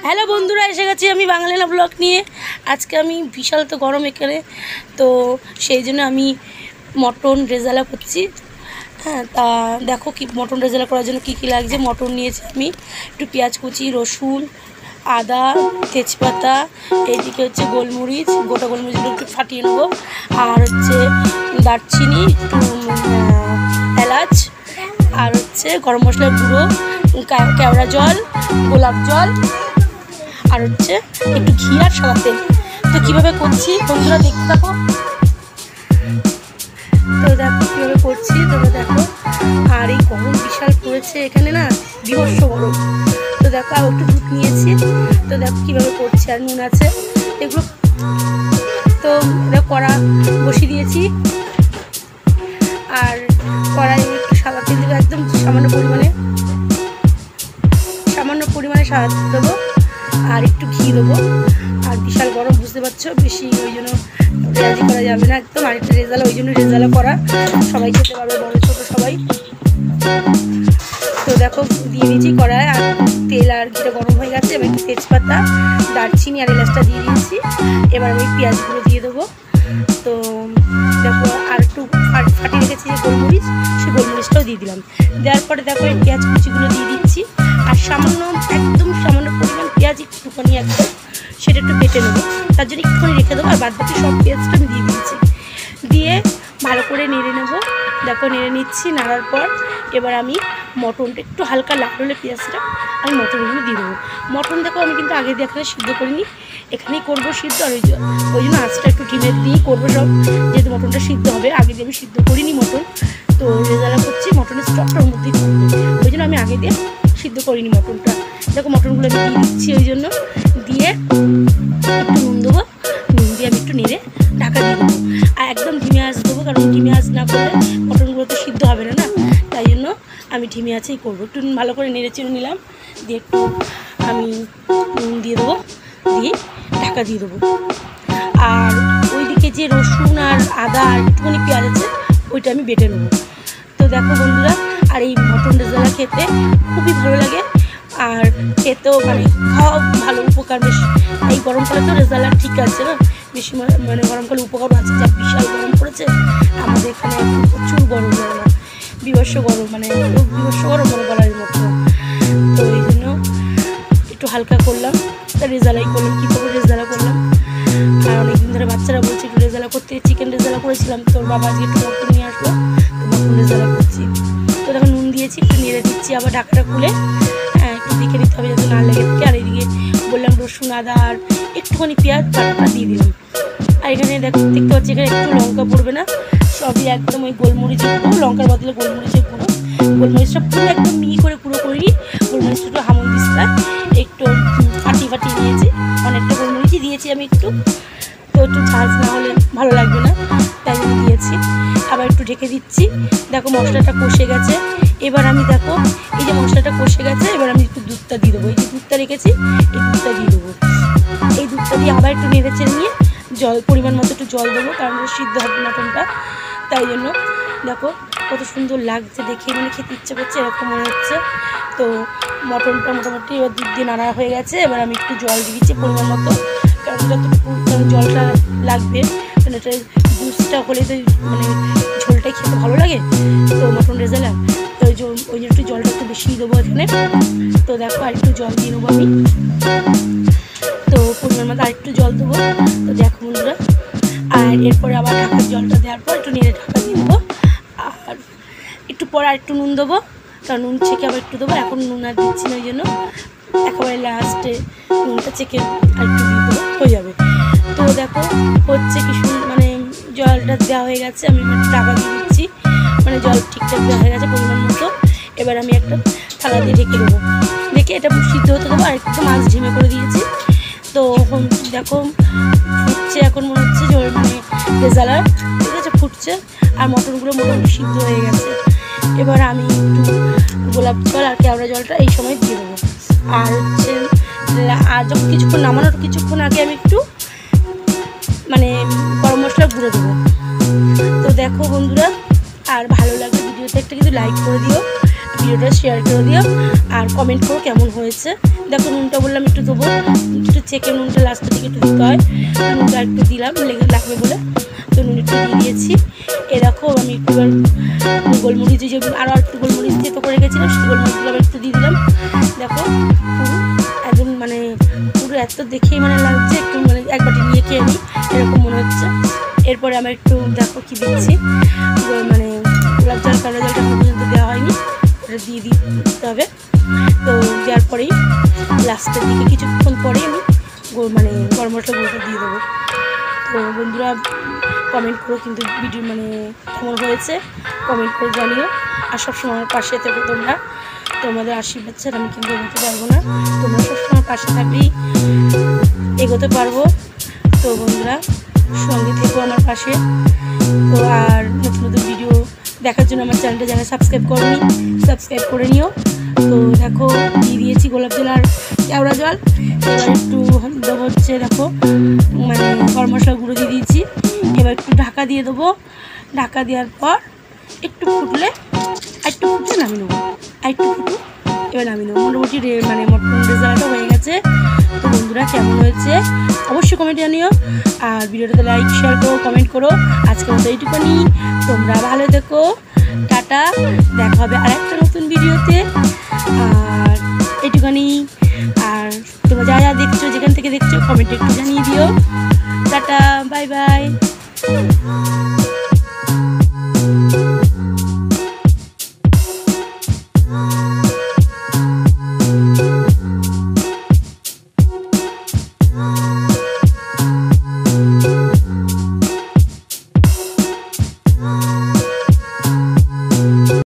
Hello বন্ধুরা, এসে গেছি আমি বাঙালিনা ব্লগ নিয়ে। আজকে আমি বিশাল তো গরম এখানে, তো সেই জন্য আমি মটন রেজালা করছি। হ্যাঁ, তা দেখো কি মটন রেজালা করার জন্য কী কী লাগছে। মটন নিয়েছি আমি, একটু পেঁয়াজ কুচি, রসুন, আদা, তেজপাতা, এইদিকে হচ্ছে গোলমরিচ, গোটা গোলমরিচগুলো একটু ফাটিয়ে নেবো, আর হচ্ছে দারচিনি, একটু এলাচ, আর হচ্ছে গরম মশলার গুঁড়ো, কেওড়া জল, গোলাপ জল, আর হচ্ছে একটু ঘি আর সাদা তেল। তো কীভাবে করছি বন্ধুরা দেখতে থাকো। তো দেখো কীভাবে করছি তোমরা দেখো। আর এই গরম বিশাল পড়েছে এখানে না, বিভৎস গরম। তো দেখো আর একটু দুধ নিয়েছি, তো দেখো কীভাবে করছি। আর নুন আছে এগুলো। তো দেখো কড়া বসিয়ে দিয়েছি, আর কড়াই একটু সাদা তেল দেবো, একদম সামান্য পরিমাণে সাদা তেল দেবো, আর একটু ঘি দেবো। আর বিশাল গরম বুঝতে পারছো, বেশি ওই জন্য রেজাজি করা যাবে না একদম। আর একটা রেজালা, ওই জন্য রেজালা করা, সবাই খেতে পারবে, বড় ছোটো সবাই। তো দেখো দিয়ে দিয়েছি কড়ায়, আর তেল আর ঘিটা গরম হয়ে গেছে। এবার একটু তেজপাতা, দারচিনি আর এলাচটা দিয়ে দিয়েছি। এবার আমি পেঁয়াজগুলো দিয়ে দেবো। তো দেখো আর একটু ফাটিয়ে রেখেছি যে গোলমরিচ, সেই গোলমরিচটাও দিয়ে দিলাম। দেওয়ার পরে দেখো এই পেঁয়াজ কুচিগুলো দিয়ে দিচ্ছি, আর সামান্য একদম সামান্য পরিমাণ পেঁয়াজ একটুখানি একদম সেটা একটু বেটে নেবো, তার জন্য একটুখানি রেখে দেবো। আর বাদ বাকি সব পেঁয়াজটা আমি দিয়ে দিয়েছি, দিয়ে ভালো করে নেড়ে নেবো। দেখো নেড়ে নিচ্ছি। নাড়ার পর এবার আমি মটনটা একটু হালকা লাল হলে পেঁয়াজটা আমি মটনগুলো দিয়ে দেবো। মটন দেখো আমি কিন্তু আগে দিয়ে এখানে সিদ্ধ করিনি, এখানেই করবো সিদ্ধ। আর ওই জন্য আঁচটা একটু ঢিমের দিয়েই করবো সব, যেহেতু মটনটা সিদ্ধ হবে। আগে দিয়ে আমি সিদ্ধ করিনি মটন, তো রেজালা করছি মটনের স্টকটার মধ্যেই করবো, ওই জন্য আমি আগে দিয়ে সিদ্ধ করিনি মটনটা। দেখো মটনগুলো আমি দিয়ে দিচ্ছি, ওই জন্য দিয়ে একটু নুন দেবো, নুন দিয়ে আমি একটু নেড়ে ঢাকা দিয়ে দেবো। আর একদম ধিমে আঁচ দেবো, কারণ ধিমে আঁচ না করলে মটনগুলো তো সিদ্ধ হবে না, তাই জন্য আমি ধিমে আঁচেই করবো। একটু ভালো করে নেড়ে চেড়ে নিলাম, দিয়ে একটু আমি নুন দিয়ে দেবো, দিয়ে ঢাকা দিয়ে দেবো। আর ওইদিকে যে রসুন আর আদা আর একটুখানি পেঁয়াজ আছে, ওইটা আমি বেটে নেবো। তো দেখো বন্ধুরা, আর এই মটন রেজালা খেতে খুবই ভালো লাগে, আর খেতেও মানে খাওয়া ভালো, উপকার বেশি। এই গরমকালে তো রেজালা ঠিক আছে না, বেশি মানে গরমকালে উপকারও আছে। যা বিশাল গরম পড়েছে আমাদের এখানে, প্রচুর গরম, না বিভৎস গরম, মানে বিভৎস গরম মানে বলার মতো। তো এই জন্য একটু হালকা করলাম, তা রেজালাই করলাম। কী করবো, রেজালা করলাম। আর অনেকদিন ধরে বাচ্চারা বলছে একটু রেজালা করতে, চিকেন রেজালা করেছিলাম, তোর বাবা আজকে একটু মটন নিয়ে আসলো, তো মটন রেজালা করছি। তো দেখো নুন দিয়েছি, একটু নেড়ে দিচ্ছি, আবার ঢাকাটা খুলে একটু দেখে নিতে হবে যাতে না লেগে থাকে। আর এইদিকে বললাম রসুন আদা আর একটুখানি পেঁয়াজ কাটা দিয়ে দিলাম। আর এখানে দেখতে পাচ্ছি এখানে একটু লঙ্কা পড়বে না, সবই একদম ওই গোলমরিচের গুঁড়ো, লঙ্কার বদলে গোলমরিচের গুঁড়ো। গোলমরিচটা পুরো একদম মিহি করে গুঁড়ো করিনি, গোলমরিচটা একটু হামল দিস্তা একটু ফাটিয়ে নিয়েছি, অনেকটা গোলমরিচই দিয়েছি আমি একটু। তো একটু ঝাঁঝ না হলে ভালো লাগবে না, তাই জন্য দিয়েছি। আবার একটু ঢেকে দিচ্ছি। দেখো মশলাটা কষে গেছে। এবার আমি দেখো এই যে মশলাটা কষে গেছে, এবার আমি একটু দুধটা দিয়ে দেবো। এই যে দুধটা রেখেছি, এই দুধটা দিয়ে দেবো। এই দুধটা দিয়ে আবার একটু নেড়ে চেড়ে নিয়ে জল পরিমাণ মতো একটু জল দেবো, কারণ সিদ্ধ হবে মটনটা, তাই জন্য। দেখো কত সুন্দর লাগছে দেখে, মানে খেতে ইচ্ছে করছে এরকম মনে হচ্ছে। তো মটনটা মোটামুটি এবার দুধ দিয়ে নাড়া হয়ে গেছে। এবার আমি একটু জল দিয়ে দিচ্ছি পরিমাণ মতো, কারণ যতটুকু জলটা লাগবে, কারণ এটা জুসটা হলে তো মানে ঝোলটাই খেতে ভালো লাগে, তো মটন রেজালা, তো ওই জন্য একটু জলটা একটু বেশি দেবো এখানে। তো দেখো আর একটু জল দিয়ে নেবো আমি, তো পরিমাণ মতো আর একটু জল দেবো। তো দেখো বন্ধুরা, আর এরপরে আবার ঢাকার জলটা দেওয়ার পর একটু নেড়ে ঢাকা দিয়ে দেবো। আর একটু পরে আর একটু নুন দেবো, কারণ নুন চেকে আবার একটু দেবো, এখন নুন আর দিচ্ছি না, ওই জন্য একেবারে লাস্টে নুনটা চেকে আর একটু দিয়ে দেবো, হয়ে যাবে। তো দেখো হচ্ছে কিছু মানে জলটা দেওয়া হয়ে গেছে, আমি ঢাকা দিয়ে দিচ্ছি, মানে জল ঠিকঠাক দেওয়া হয়ে গেছে পরিমাণ মতো। এবার আমি একটা থালা দিয়ে ঢেকে দেবো, ঢেকে এটা সিদ্ধ হতে দেবো। আর একটু মাছ ঝিমে করে দিয়েছি। তো দেখো ফুটছে, এখন মনে হচ্ছে যে মানে রেজালা ঠিক আছে, ফুটছে, আর মটনগুলো মোটামুটি সিদ্ধ হয়ে গেছে। এবার আমি একটু গোলাপ জল আর কেওড়া জলটা এই সময় দিয়ে দেবো। আর হচ্ছে আর যখন কিছুক্ষণ আগে আমি একটু মানে গরম মশলা গুঁড়ো দেবো। তো দেখো বন্ধুরা, আর ভালো লাগলে ভিডিওতে একটা কিন্তু লাইক করে দিও। ভিডিওটা শেয়ার করে দিও আর কমেন্ট করো কেমন হয়েছে। দেখো নুনটা বললাম একটু দেবো, একটু চেকে নুনটা লাস্টের দিকে একটু দিতে হয়, নুনটা একটু দিলাম লাগবে বলে, তো নুন একটু দিয়ে দিয়েছি। এ দেখো আমি একটু গোলমরিচ যে আরও একটু গোলমরিচ দিয়ে তো করে গেছিলাম, সেই গোলমরিচগুলো আবার একটু দিয়ে দিলাম। দেখো পুরো একদম মানে পুরো এত দেখেই মানে লাগছে একটু মানে এক বাটি নিয়ে খেয়ে নিই এরকম মনে হচ্ছে। এরপরে আমার একটু দেখো কী দিচ্ছি, মানে গোলাপ জল কালো জলটা পর্যন্ত দেওয়া হয়নি, এটা দিয়ে দিতে হবে। তো দেওয়ার পরেই লাস্টের দিকে কিছুক্ষণ পরেই আমি মানে গরম মশলা গুঁড়োটা দিয়ে দেবো। তো বন্ধুরা কমেন্ট করো কিন্তু ভিডিও মানে কেমন হয়েছে কমেন্ট করে জানিও। আর সবসময় আমার পাশে থেকো তোমরা, তোমাদের আশীর্বাদ ছাড়া আমি কিন্তু এগোতে পারবো না, তোমরা সবসময় পাশে থাকলেই এগোতে পারবো। তো বন্ধুরা সঙ্গে থেকো আমার পাশে। তো আর নতুন নতুন ভিডিও দেখার জন্য আমার চ্যানেলটা যারা সাবস্ক্রাইব করোনি সাবস্ক্রাইব করে নিও। তো দেখো দিয়ে দিয়েছি গোলাপ জল আর কেওড়া জল, এবার একটু দেবো হচ্ছে দেখো মানে গরম মশলা গুঁড়ো দিয়ে দিয়েছি। এবার একটু ঢাকা দিয়ে দেবো, ঢাকা দেওয়ার পর একটু ফুটলে একটু ফুটলে নামিয়ে নেবো, একটু ফুটু এবার নামিয়ে নেবো। মোটামুটি মানে মটন রেজাল্টটা হয়ে গেছে। তো বন্ধুরা কেমন হয়েছে অবশ্যই কমেন্টে জানিও, আর ভিডিওটাতে লাইক শেয়ার করো কমেন্ট করো। আজকের মতো এইটুকুনি, তোমরা ভালো থেকো, টাটা, দেখা হবে আর একটা নতুন ভিডিওতে। আর এইটুকুনি, আর তোমরা যা যা দেখছো যেখান থেকে দেখছো কমেন্টে একটু জানিয়ে দিও। Tata, bye bye.